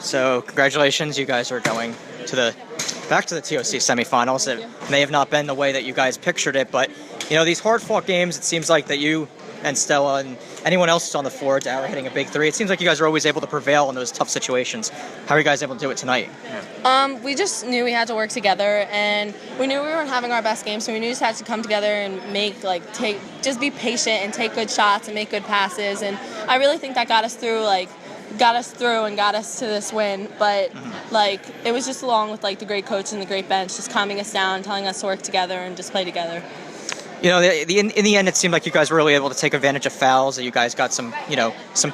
So congratulations, you guys are going to back to the TOC semifinals. It may have not been the way that you guys pictured it, but these hard-fought games, it seems like that you and Stella and anyone else who's on the floor, Dara hitting a big three, it seems like you guys are always able to prevail in those tough situations. How are you guys able to do it tonight? We just knew we had to work together, and we knew we weren't having our best game, so we knew we just had to come together and just be patient and take good shots and make good passes. And I really think that got us through and got us to this win. But it was just along with the great coach and the great bench, just calming us down, telling us to work together and just play together. In the end, it seemed like you guys were really able to take advantage of fouls. That you guys got some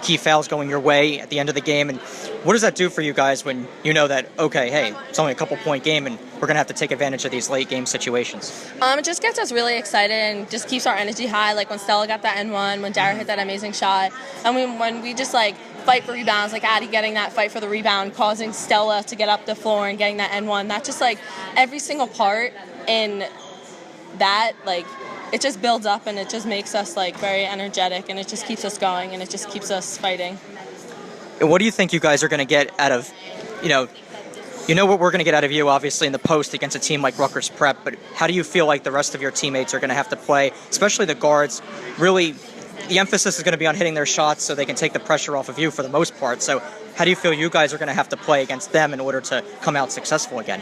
key fouls going your way at the end of the game. And what does that do for you guys when you know that, okay, hey, it's only a couple-point game and we're going to have to take advantage of these late-game situations? It just gets us really excited and just keeps our energy high. Like when Stella got that N1, when Dara hit that amazing shot, and when we just fight for rebounds, like Addie getting that fight for the rebound, causing Stella to get up the floor and getting that N1. That just every single part in that it just builds up and it just makes us very energetic and it just keeps us going and it just keeps us fighting. And what do you think you guys are going to get out of, what we're going to get out of you, obviously, in the post against a team like Rutgers Prep, but how do you feel like the rest of your teammates are going to have to play, especially the guards? Really, the emphasis is going to be on hitting their shots so they can take the pressure off of you for the most part. So how do you feel you guys are going to have to play against them in order to come out successful again?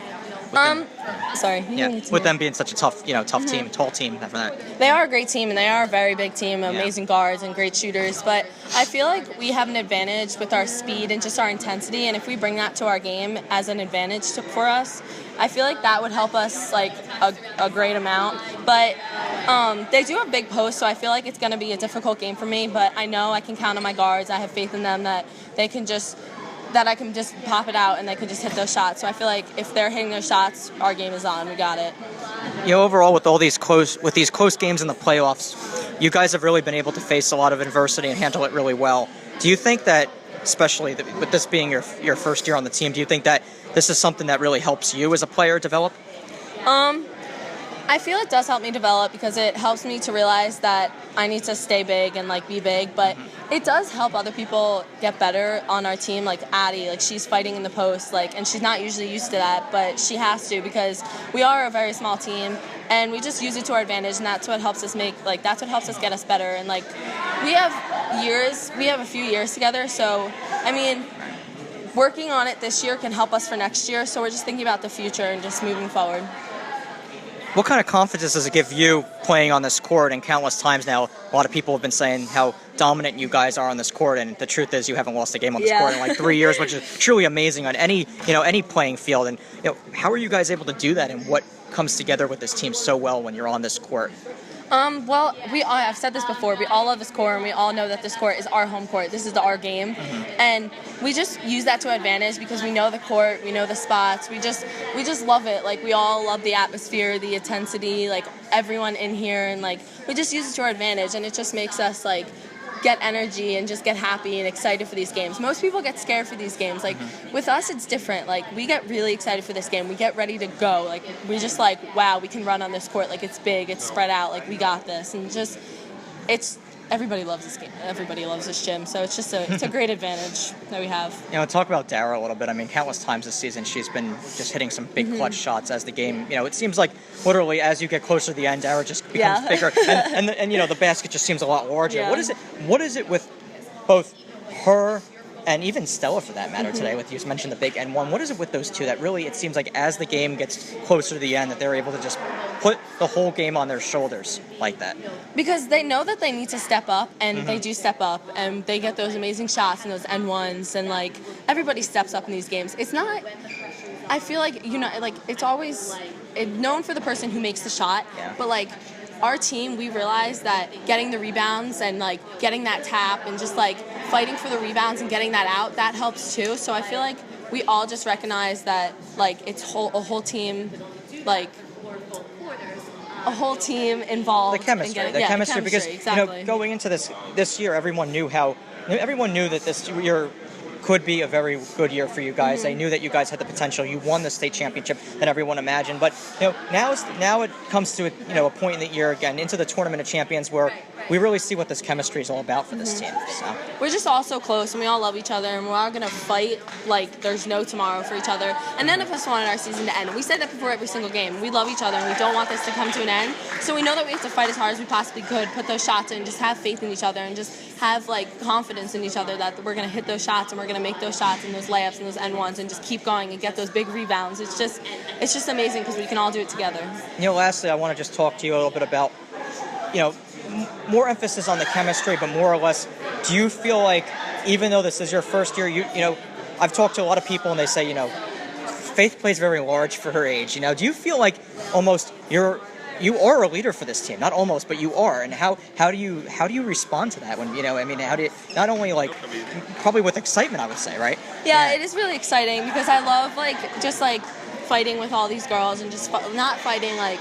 With them being such a tough team, tall team after that. They are a great team, and they are a very big team, amazing guards and great shooters. But I feel like we have an advantage with our speed and just our intensity, and if we bring that to our game as an advantage for us, I feel like that would help us a great amount. But they do have big posts, so I feel like it's going to be a difficult game for me. But I know I can count on my guards. I have faith in them that I can just pop it out and they can just hit those shots. So I feel like if they're hitting those shots, our game is on. We got it. Overall, with these close games in the playoffs, you guys have really been able to face a lot of adversity and handle it really well. Do you think that, especially with this being your first year on the team, do you think that this is something that really helps you as a player develop? I feel it does help me develop because it helps me to realize that I need to stay big and be big, but it does help other people get better on our team, like Addie, she's fighting in the post, and she's not usually used to that, but she has to because we are a very small team and we just use it to our advantage, and that's what helps us that's what helps us get us better. And we have a few years together, so working on it this year can help us for next year, so we're just thinking about the future and just moving forward. What kind of confidence does it give you playing on this court? And countless times now, a lot of people have been saying how dominant you guys are on this court, and the truth is you haven't lost a game on this court in 3 years, which is truly amazing on any playing field. And how are you guys able to do that, and what comes together with this team so well when you're on this court? I've said this before, we all love this court, and we all know that this court is our home court. This is our game, and we just use that to our advantage because we know the court, we know the spots, we just love it. We all love the atmosphere, the intensity, everyone in here, and we just use it to our advantage, and it just makes us get energy and just get happy and excited for these games. Most people get scared for these games. With us, it's different. We get really excited for this game. We get ready to go. We just wow, we can run on this court. It's big, it's spread out. We got this, and everybody loves this game. Everybody loves this gym. So it's a great advantage that we have. Talk about Dara a little bit. Countless times this season she's been just hitting some big clutch shots as the game. It seems like literally as you get closer to the end, Dara just becomes bigger, and the basket just seems a lot larger. Yeah. What is it with both her and even Stella, for that matter, today, with you mentioned the big N1, what is it with those two that really, it seems like as the game gets closer to the end, that they're able to just put the whole game on their shoulders like that? Because they know that they need to step up, and they do step up, and they get those amazing shots and those N1s, and everybody steps up in these games. It's not, I feel it's always known for the person who makes the shot, but our team, we realize that getting the rebounds and getting that tap and just fighting for the rebounds and getting that out, that helps too. So I feel we all just recognize that it's a whole team involved. The chemistry, because exactly. Going into this year, everyone knew that this year could be a very good year for you guys. They knew that you guys had the potential. You won the state championship than everyone imagined. But now it comes to a point in the year again into the Tournament of Champions where we really see what this chemistry is all about for this team. So We're just all so close, and we all love each other, and we're all going to fight like there's no tomorrow for each other. And none of us wanted our season to end. We said that before every single game. We love each other, and we don't want this to come to an end. So we know that we have to fight as hard as we possibly could, put those shots in, just have faith in each other, and just have like confidence in each other that we're going to hit those shots, and we're going to make those shots and those layups and those N1s, and just keep going and get those big rebounds. It's just amazing because we can all do it together. lastly, I want to just talk to you a little bit about, more emphasis on the chemistry, but more or less, do you feel like, even though this is your first year, I've talked to a lot of people and they say, Faith plays very large for her age. Do you feel like almost you are a leader for this team? Not almost, but you are. And how do you respond to that when how do you, not only like probably with excitement, I would say, right? Yeah, it is really exciting because I love just fighting with all these girls and just not fighting like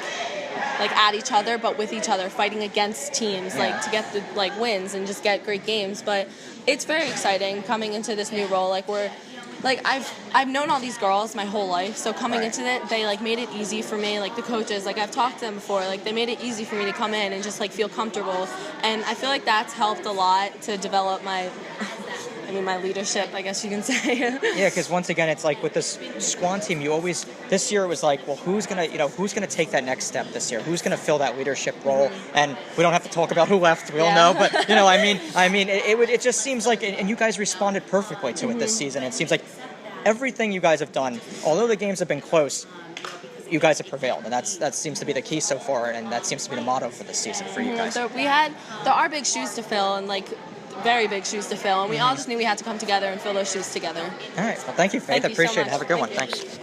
at each other, but with each other, fighting against teams to get the wins and just get great games. But it's very exciting coming into this new role. I've known all these girls my whole life, so coming into it, they made it easy for me. The coaches, I've talked to them before, they made it easy for me to come in and just feel comfortable. And I feel like that's helped a lot to develop my leadership, I guess you can say. Yeah, because once again, it's with this Squan team, this year it was who's gonna take that next step this year? Who's gonna fill that leadership role? And we don't have to talk about who left. We all know, but it just seems like, and you guys responded perfectly to it this season. It seems like everything you guys have done, although the games have been close, you guys have prevailed, and that seems to be the key so far, and that seems to be the motto for this season for you guys. So there are big shoes to fill, and very big shoes to fill, and we all just knew we had to come together and fill those shoes together. All right. Well, thank you, Faith. Thank you I appreciate so it. Have a good one. Thanks.